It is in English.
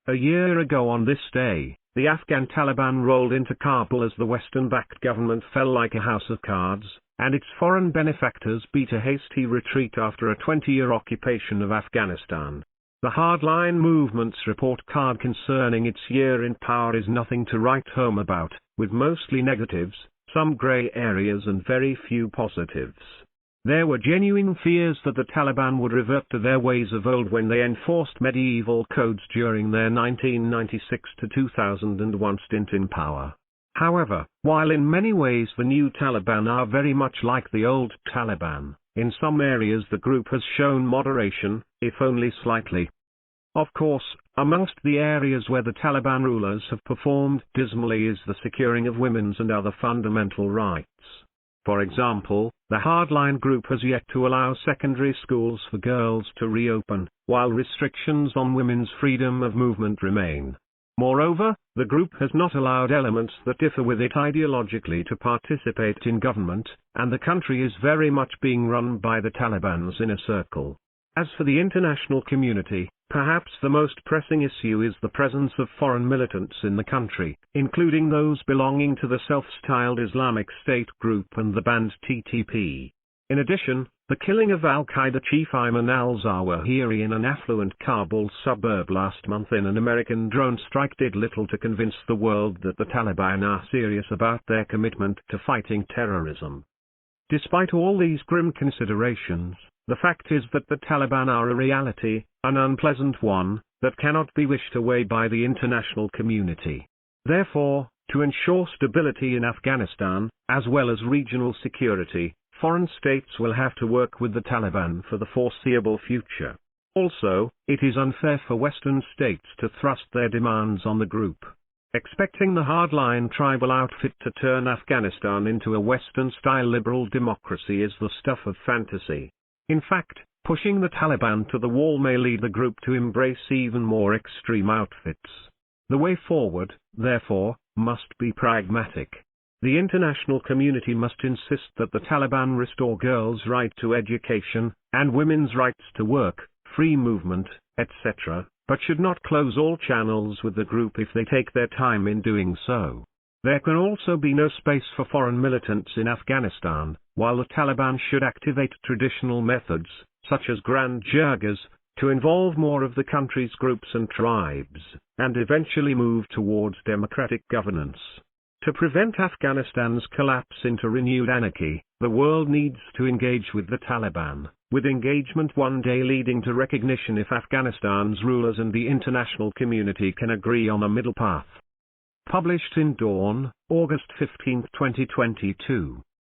A year ago on this day, the Afghan Taliban rolled into Kabul as the Western-backed government fell like a house of cards, and its foreign benefactors beat a hasty retreat after a 20-year occupation of Afghanistan. The hardline movement's report card concerning its year in power is nothing to write home about, with mostly negatives, some grey areas and very few positives. There were genuine fears that the Taliban would revert to their ways of old when they enforced medieval codes during their 1996 to 2001 stint in power. However, while in many ways the new Taliban are very much like the old Taliban, in some areas the group has shown moderation, if only slightly. Of course, amongst the areas where the Taliban rulers have performed dismally is the securing of women's and other fundamental rights. For example, the hardline group has yet to allow secondary schools for girls to reopen, while restrictions on women's freedom of movement remain. Moreover, the group has not allowed elements that differ with it ideologically to participate in government, and the country is very much being run by the Taliban's inner circle. As for the international community, perhaps the most pressing issue is the presence of foreign militants in the country, including those belonging to the self-styled Islamic State group and the banned TTP. In addition, the killing of al-Qaeda chief Ayman al-Zawahiri in an affluent Kabul suburb last month in an American drone strike did little to convince the world that the Taliban are serious about their commitment to fighting terrorism. Despite all these grim considerations, the fact is that the Taliban are a reality, an unpleasant one, that cannot be wished away by the international community. Therefore, to ensure stability in Afghanistan, as well as regional security, foreign states will have to work with the Taliban for the foreseeable future. Also, it is unfair for Western states to thrust their demands on the group. Expecting the hardline tribal outfit to turn Afghanistan into a Western-style liberal democracy is the stuff of fantasy. In fact, pushing the Taliban to the wall may lead the group to embrace even more extreme outfits. The way forward, therefore, must be pragmatic. The international community must insist that the Taliban restore girls' right to education, and women's rights to work, free movement, etc., but should not close all channels with the group if they take their time in doing so. There can also be no space for foreign militants in Afghanistan, while the Taliban should activate traditional methods, such as grand jirgas, to involve more of the country's groups and tribes, and eventually move towards democratic governance. To prevent Afghanistan's collapse into renewed anarchy, the world needs to engage with the Taliban, with engagement one day leading to recognition if Afghanistan's rulers and the international community can agree on a middle path. Published in Dawn, August 15, 2022.